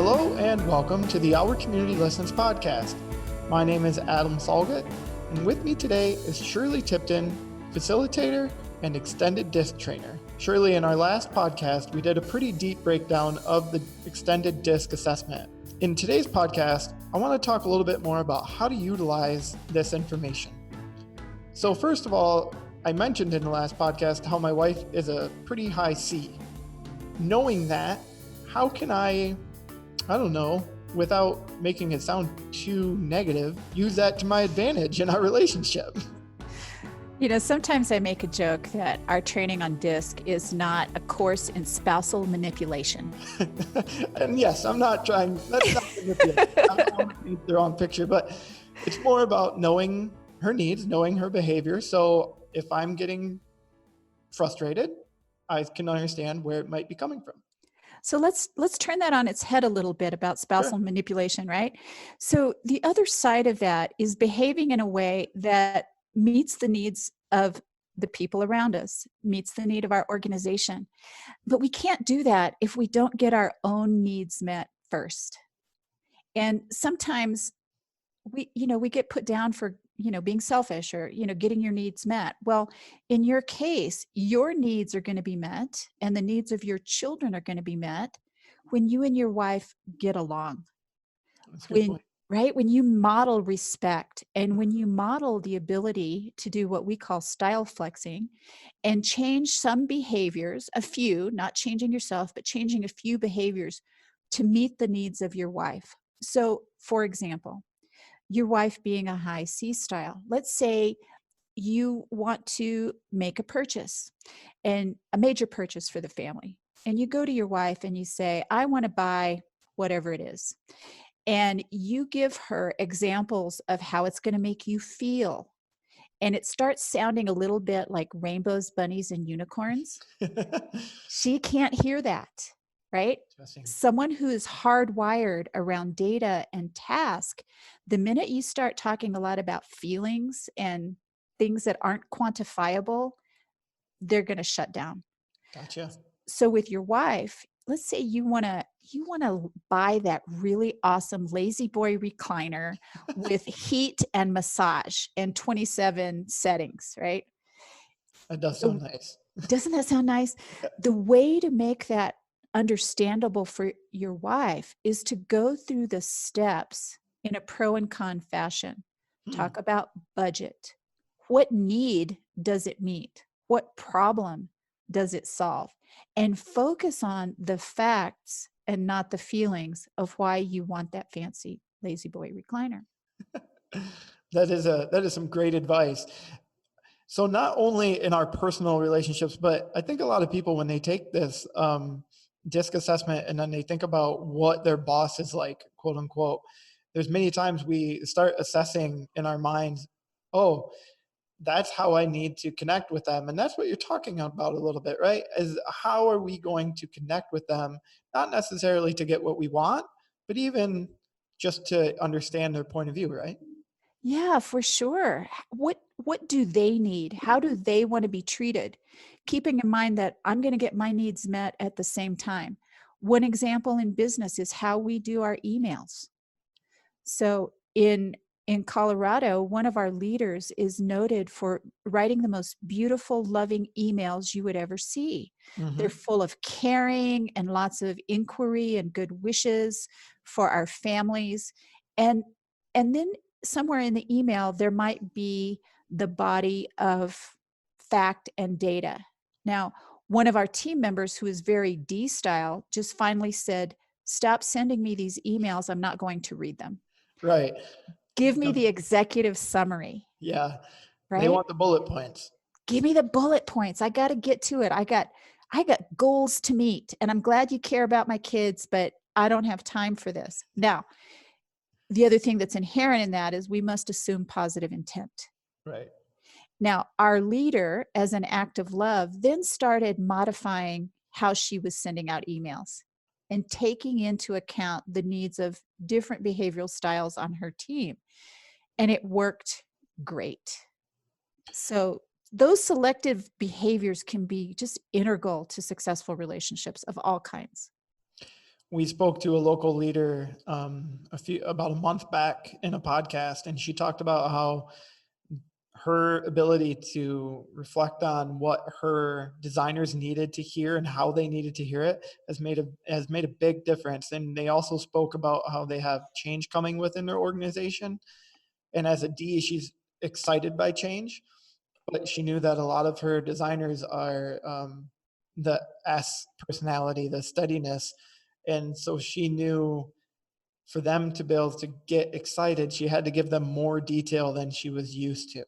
Hello and welcome to the Our Community Listens podcast. My name is Adam Solgott, and with me today is Shirley Tipton, facilitator and extended disc trainer. Shirley, in our last podcast, we did a pretty deep breakdown of the extended disc assessment. In today's podcast, I want to talk a little bit more about how to utilize this information. So first of all, I mentioned in the last podcast how my wife is a pretty high C. Knowing that, how can I don't know, without making it sound too negative, use that to my advantage in our relationship? You know, sometimes I make a joke that our training on DISC is not a course in spousal manipulation. And yes, I'm not trying, that's not manipulation. I don't want to paint the wrong picture, but it's more about knowing her needs, knowing her behavior. So if I'm getting frustrated, I can understand where it might be coming from. So let's turn that on its head a little bit about spousal manipulation, right? So the other side of that is behaving in a way that meets the needs of the people around us, meets the need of our organization. But we can't do that if we don't get our own needs met first. And sometimes we get put down for being selfish or getting your needs met. Well, in your case, your needs are going to be met and the needs of your children are going to be met when you and your wife get along. That's a good point. Right, when you model respect and when you model the ability to do what we call style flexing and change some behaviors, a few, not changing yourself, but changing a few behaviors to meet the needs of your wife. So for example, your wife being a high C style. Let's say you want to make a purchase and a major purchase for the family. And you go to your wife and you say, I want to buy whatever it is. And you give her examples of how it's going to make you feel. And it starts sounding a little bit like rainbows, bunnies, and unicorns. She can't hear that. Right? Someone who is hardwired around data and task, the minute you start talking a lot about feelings and things that aren't quantifiable, they're going to shut down. Gotcha. So with your wife, let's say you want to buy that really awesome Lazy Boy recliner with heat and massage and 27 settings, right? That does sound nice. Doesn't that sound nice? The way to make that understandable for your wife is to go through the steps in a pro and con fashion. Talk about budget. What need does it meet? What problem does it solve? And focus on the facts and not the feelings of why you want that fancy Lazy Boy recliner. That is some great advice. So not only in our personal relationships, but I think a lot of people, when they take this DISC assessment and then they think about what their boss is like, quote unquote, there's many times we start assessing in our minds, oh, that's how I need to connect with them. And that's what you're talking about a little bit, right? Is how are we going to connect with them? Not necessarily to get what we want, but even just to understand their point of view, right? Yeah, for sure. What do they need? How do they want to be treated? Keeping in mind that I'm going to get my needs met at the same time. One example in business is how we do our emails. So in Colorado, one of our leaders is noted for writing the most beautiful, loving emails you would ever see. Mm-hmm. They're full of caring and lots of inquiry and good wishes for our families. And then somewhere in the email, there might be the body of fact and data. Now, one of our team members who is very D style just finally said, stop sending me these emails. I'm not going to read them. Right. Give me the executive summary. Yeah. Right? They want the bullet points. Give me the bullet points. I got to get to it. I got goals to meet, and I'm glad you care about my kids, but I don't have time for this. Now, the other thing that's inherent in that is we must assume positive intent. Right. Now, our leader, as an act of love, then started modifying how she was sending out emails and taking into account the needs of different behavioral styles on her team. And it worked great. So those selective behaviors can be just integral to successful relationships of all kinds. we spoke to a local leader about a month back in a podcast, and she talked about how her ability to reflect on what her designers needed to hear and how they needed to hear it has made a big difference. And they also spoke about how they have change coming within their organization. And as a D, she's excited by change, but she knew that a lot of her designers are the S personality, the steadiness. And so she knew for them to be able to get excited, she had to give them more detail than she was used to.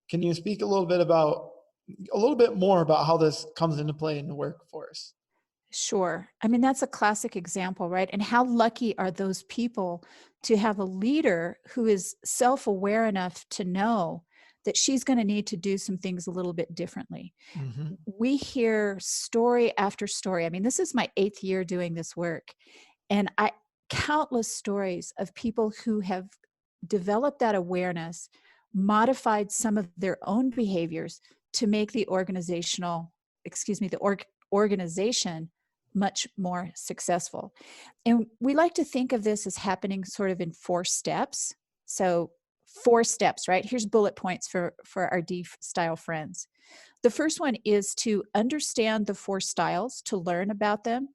Can you speak a little bit more about how this comes into play in the workforce? Sure. I mean, that's a classic example, right? And how lucky are those people to have a leader who is self aware enough to know that she's going to need to do some things a little bit differently. Hmm. We hear story after story. I mean, this is my 8th year doing this work, and I countless stories of people who have developed that awareness, modified some of their own behaviors to make the organization much more successful. And we like to think of this as happening sort of in 4 steps. So 4 steps, right? Here's bullet points for our D style friends. The first one is to understand the 4 styles, to learn about them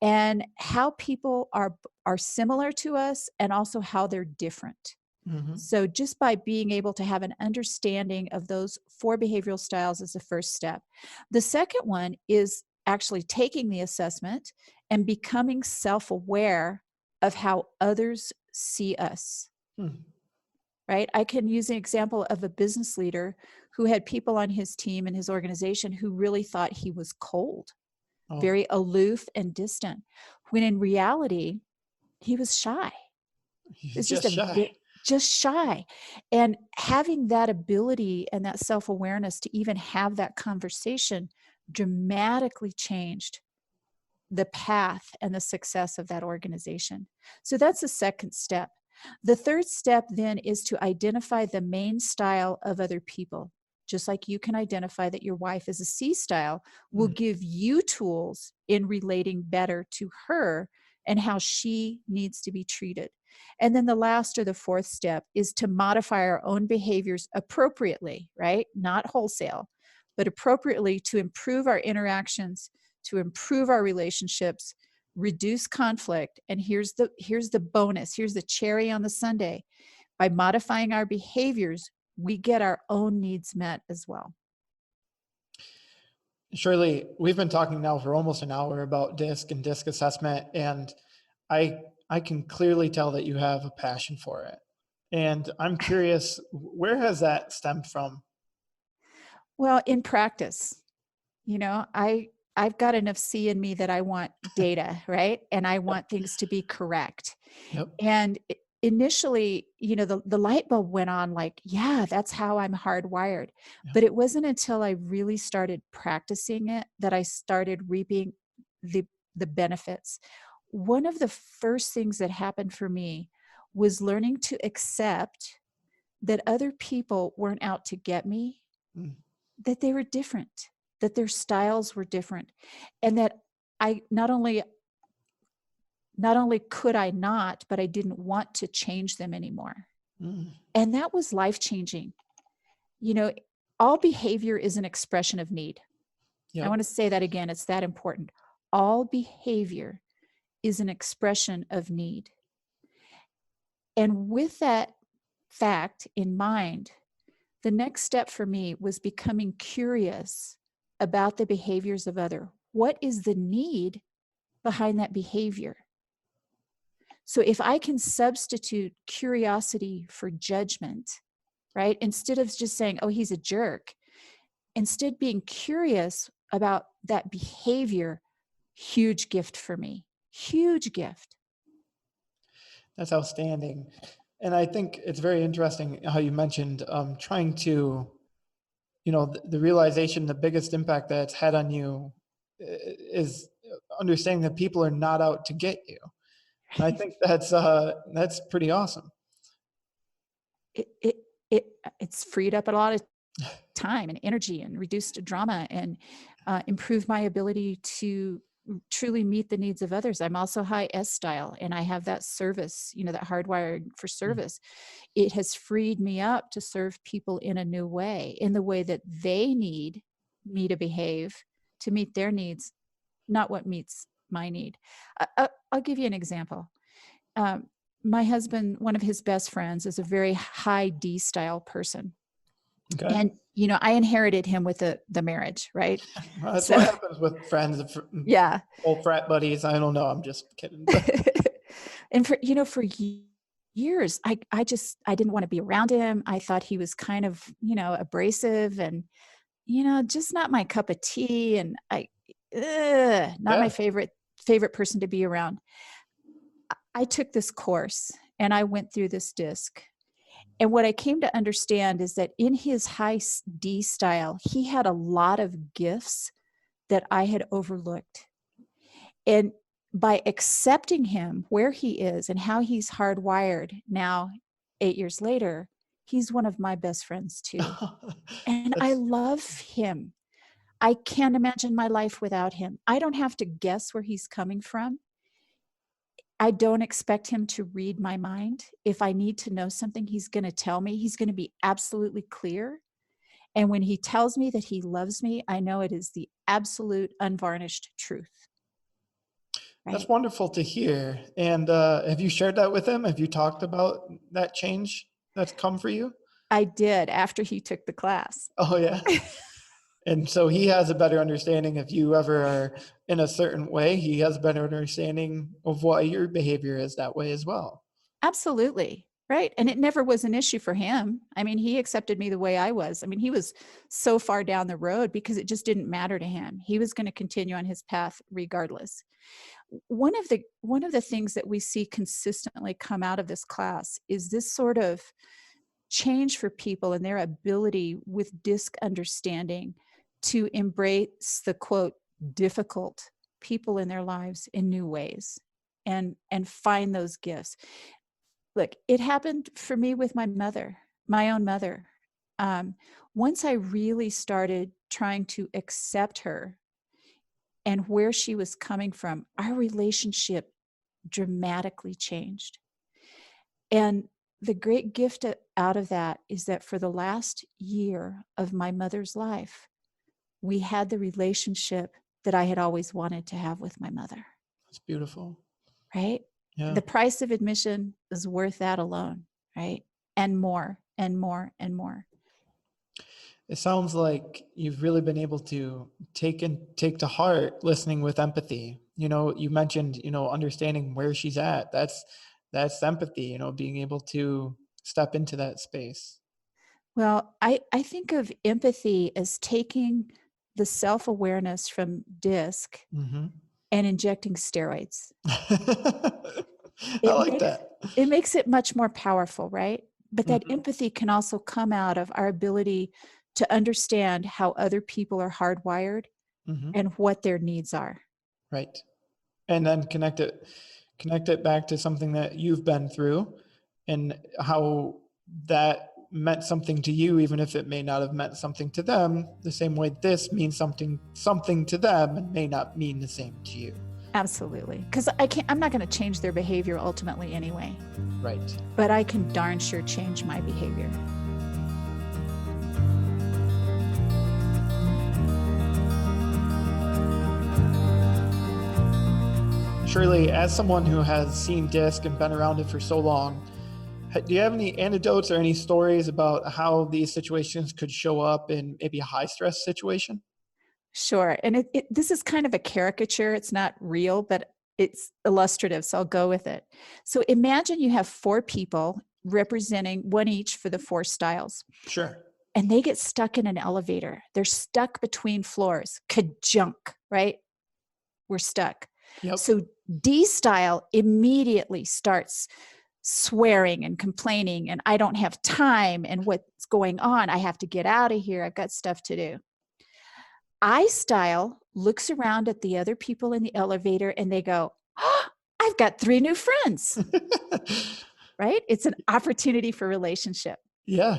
and how people are similar to us and also how they're different. Hmm. So just by being able to have an understanding of those 4 behavioral styles is the first step. The second one is actually taking the assessment and becoming self-aware of how others see us, Hmm. right? I can use an example of a business leader who had people on his team and his organization who really thought he was cold, Oh, very aloof and distant, when in reality, he was shy. he's It's just just shy. just shy. And having that ability and that self-awareness to even have that conversation dramatically changed the path and the success of that organization. So that's the second step. The third step then is to identify the main style of other people. Just like you can identify that your wife is a C style, will Mm. give you tools in relating better to her and how she needs to be treated. And then the last or the fourth step is to modify our own behaviors appropriately, right? Not wholesale, but appropriately to improve our interactions, to improve our relationships, reduce conflict. And here's the bonus, here's the cherry on the sundae. By modifying our behaviors, we get our own needs met as well. Shirley, we've been talking now for almost an hour about DISC and DISC assessment, and I can clearly tell that you have a passion for it. And I'm curious, where has that stemmed from? Well, in practice, I've got enough C in me that I want data, right? And I Yep. want things to be correct. Yep. And initially, the light bulb went on like, yeah, that's how I'm hardwired. Yep. But it wasn't until I really started practicing it that I started reaping the the benefits. One of the first things that happened for me was learning to accept that other people weren't out to get me, Mm. that they were different, that their styles were different, and that I not only could I not, but I didn't want to change them anymore. Mm. And that was life-changing. You know, all behavior is an expression of need. I Yep. want to say that again, it's that important. All behavior is an expression of need. And with that fact in mind, the next step for me was becoming curious about the behaviors of other. What is the need behind that behavior? So if I can substitute curiosity for judgment, right? Instead of just saying, oh, he's a jerk, instead being curious about that behavior, huge gift for me. Huge gift. That's outstanding. And I think it's very interesting how you mentioned trying to, the realization, the biggest impact that it's had on you is understanding that people are not out to get you. And I think that's pretty awesome. it, it, it's freed up a lot of time and energy and reduced drama and improved my ability to truly meet the needs of others. I'm also high S style, and I have that service, that hardwired for Mm. service. It has freed me up to serve people in a new way, in the way that they need me to behave to meet their needs, not what meets my need. I'll give you an example. Um, my husband, one of his best friends, is a very high D style person. Okay. And, I inherited him with the marriage, right? Well, that's So, what happens with friends, yeah. old frat buddies. I don't know. I'm just kidding. And for years, I didn't want to be around him. I thought he was kind of, abrasive and, just not my cup of tea. And not my Yeah. favorite person to be around. I took this course and I went through this disc. And what I came to understand is that in his high D style, he had a lot of gifts that I had overlooked. And by accepting him where he is and how he's hardwired now, 8 years later, he's one of my best friends too. And I That's love him. I can't imagine my life without him. I don't have to guess where he's coming from. I don't expect him to read my mind. If I need to know something, he's going to tell me. He's going to be absolutely clear. And when he tells me that he loves me, I know it is the absolute unvarnished truth. that's Right? wonderful to hear. And have you shared that with him? Have you talked about that change that's come for you? I did after he took the class. Oh yeah. And so he has a better understanding if you ever are in a certain way, he has a better understanding of why your behavior is that way as well. Absolutely. Right. And it never was an issue for him. I mean, he accepted me the way I was. I mean, he was so far down the road because it just didn't matter to him. He was going to continue on his path regardless. One of the things that we see consistently come out of this class is this sort of change for people and their ability with DISC understanding to embrace the quote difficult people in their lives in new ways and find those gifts. Look, it happened for me with my own mother. Once I really started trying to accept her and where she was coming from, our relationship dramatically changed. And the great gift out of that is that for the last year of my mother's life, we had the relationship that I had always wanted to have with my mother. That's beautiful. Right? Yeah. The price of admission is worth that alone, right? And more and more and more. It sounds like you've really been able to take to heart listening with empathy. You mentioned, understanding where she's at. That's empathy, being able to step into that space. Well, I think of empathy as taking the self-awareness from DISC Mm-hmm. and injecting steroids. I It like makes that. it makes it much more powerful, right? But that Mm-hmm. empathy can also come out of our ability to understand how other people are hardwired Mm-hmm. and what their needs are. Right. And then connect it back to something that you've been through and how that meant something to you, even if it may not have meant something to them, the same way this means something to them and may not mean the same to you. Absolutely. Because I'm not going to change their behavior ultimately anyway. Right. But I can darn sure change my behavior. Shirley, as someone who has seen DISC and been around it for so long, do you have any anecdotes or any stories about how these situations could show up in maybe a high stress situation? Sure. And this is kind of a caricature. It's not real, but it's illustrative. So I'll go with it. So imagine you have 4 people representing one each for the 4 styles. Sure. And they get stuck in an elevator. They're stuck between floors. Kajunk, right? We're stuck. Yep. So D style immediately starts swearing and complaining, and I don't have time, and what's going on? I have to get out of here. I've got stuff to do. I style looks around at the other people in the elevator and they go, oh, I've got 3 new friends, right? It's an opportunity for relationship. Yeah.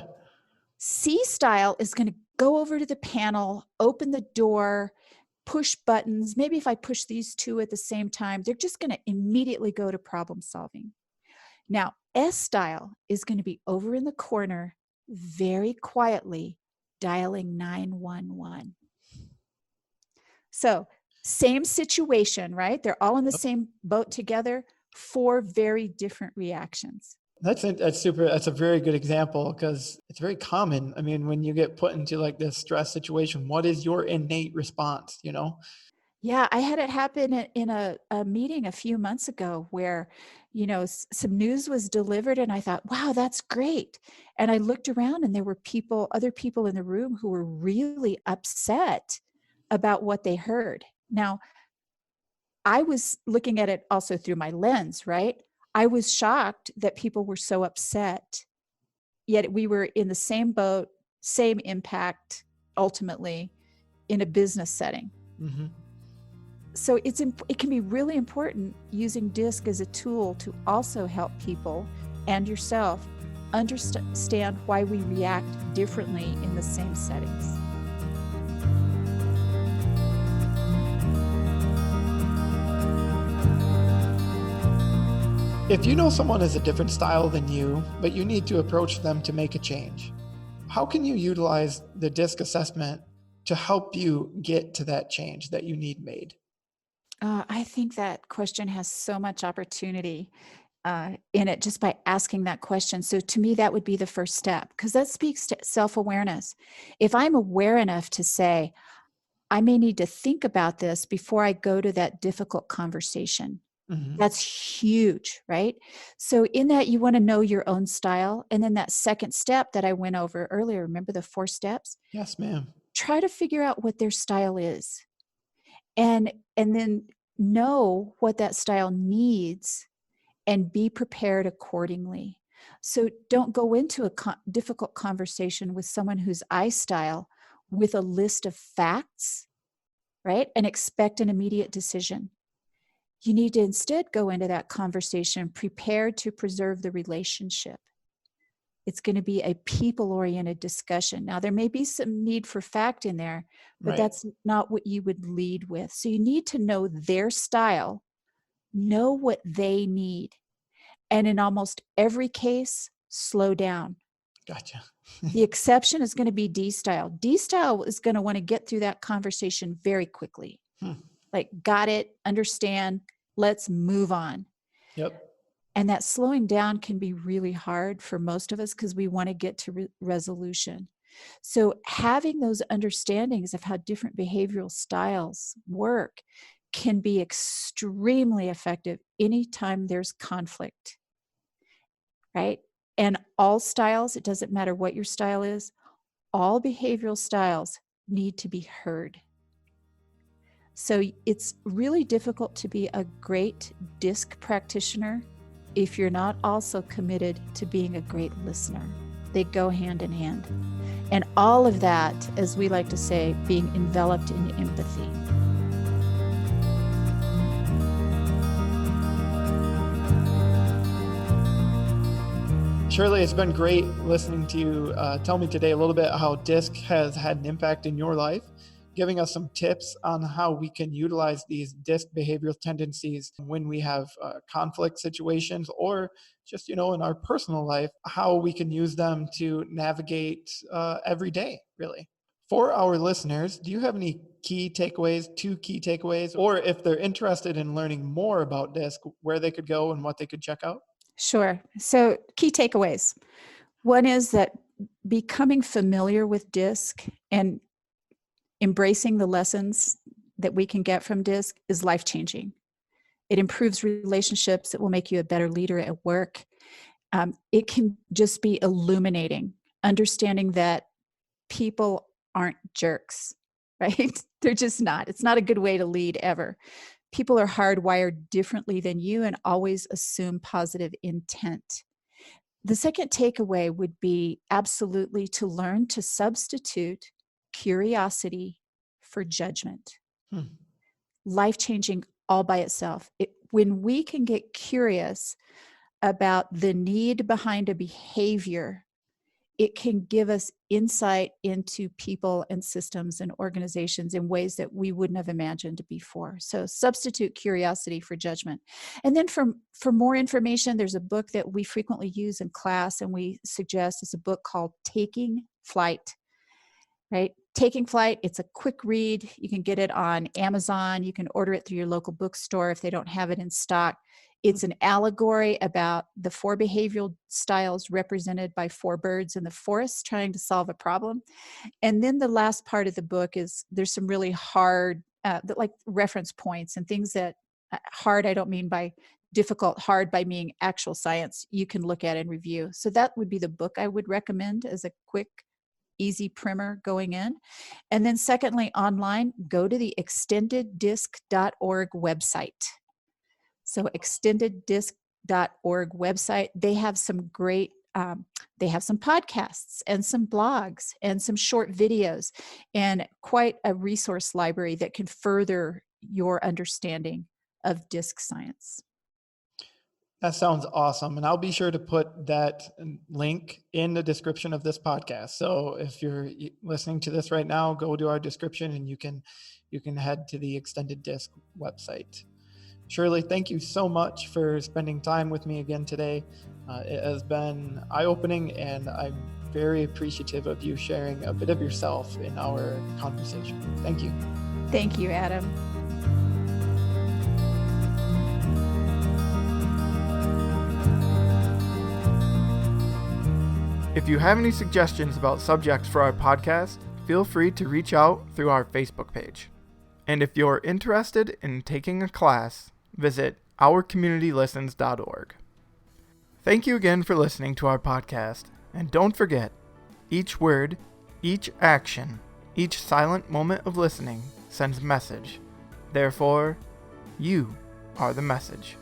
C style is going to go over to the panel, open the door, push buttons. Maybe if I push these two at the same time, they're just going to immediately go to problem solving. Now, S style is going to be over in the corner, very quietly dialing 911. So, same situation, right? They're all in the same boat together, four very different reactions. That's a very good example because it's very common. I mean, when you get put into like this stress situation, what is your innate response, you know? Yeah, I had it happen in a meeting a few months ago where, some news was delivered and I thought, wow, that's great. And I looked around and there were other people in the room who were really upset about what they heard. Now, I was looking at it also through my lens, right? I was shocked that people were so upset, yet we were in the same boat, same impact, ultimately, in a business setting. Mm-hmm. So it can be really important using DISC as a tool to also help people and yourself understand why we react differently in the same settings. If you know someone has a different style than you, but you need to approach them to make a change, how can you utilize the DISC assessment to help you get to that change that you need made? I think that question has so much opportunity in it just by asking that question. So to me, that would be the first step because that speaks to self-awareness. If I'm aware enough to say, I may need to think about this before I go to that difficult conversation. Mm-hmm. That's huge, right? So in that, you want to know your own style. And then that second step that I went over earlier, remember the 4 steps? Yes, ma'am. Try to figure out what their style is and then know what that style needs and be prepared accordingly. So don't go into a difficult conversation with someone whose I style with a list of facts, right? And expect an immediate decision. You need to instead go into that conversation prepared to preserve the relationship. It's going to be a people-oriented discussion. Now, there may be some need for fact in there, but Right. that's not what you would lead with. So you need to know their style, know what they need. And in almost every case, slow down. Gotcha. The exception is going to be D style. D style is going to want to get through that conversation very quickly. Like, got it, understand, let's move on. Yep. And that slowing down can be really hard for most of us because we want to get to resolution. So having those understandings of how different behavioral styles work can be extremely effective anytime there's conflict, right? And all styles, it doesn't matter what your style is, all behavioral styles need to be heard. So it's really difficult to be a great DISC practitioner if you're not also committed to being a great listener. They go hand in hand. And all of that, as we like to say, being enveloped in empathy. Shirley, it's been great listening to you tell me today a little bit how DISC has had an impact in your life, giving us some tips on how we can utilize these DISC behavioral tendencies when we have conflict situations or just, in our personal life, how we can use them to navigate every day, really. For our listeners, do you have any key takeaways, 2 key takeaways, or if they're interested in learning more about DISC, where they could go and what they could check out? Sure. So key takeaways. One is that becoming familiar with DISC and embracing the lessons that we can get from DISC is life-changing. It improves relationships. It will make you a better leader at work. It can just be illuminating, understanding that people aren't jerks, right? They're just not. It's not a good way to lead ever. People are hardwired differently than you and always assume positive intent. The second takeaway would be absolutely to learn to substitute curiosity for judgment. Life-changing all by itself. When we can get curious about the need behind a behavior, it can give us insight into people and systems and organizations in ways that we wouldn't have imagined before. So substitute curiosity for judgment. And then for more information, there's a book that we frequently use in class and we suggest. It's a book called Taking Flight, right? Taking Flight, it's a quick read. You can get it on Amazon. You can order it through your local bookstore if they don't have it in stock. It's an allegory about the 4 behavioral styles represented by 4 birds in the forest trying to solve a problem. And then the last part of the book is there's some really hard, like reference points and things that hard, I don't mean by difficult, hard by meaning actual science you can look at and review. So that would be the book I would recommend as a quick, easy primer going in. And then secondly, online, go to the extendeddisc.org website. So extendeddisc.org website, they have some great, they have some podcasts and some blogs and some short videos and quite a resource library that can further your understanding of disc science. That sounds awesome. And I'll be sure to put that link in the description of this podcast. So if you're listening to this right now, go to our description and you can head to the Extended Disc website. Shirley, thank you so much for spending time with me again today. It has been eye-opening, and I'm very appreciative of you sharing a bit of yourself in our conversation. Thank you. Thank you, Adam. If you have any suggestions about subjects for our podcast, feel free to reach out through our Facebook page. And if you're interested in taking a class, visit ourcommunitylistens.org. Thank you again for listening to our podcast, and don't forget, each word, each action, each silent moment of listening sends a message. Therefore, you are the message.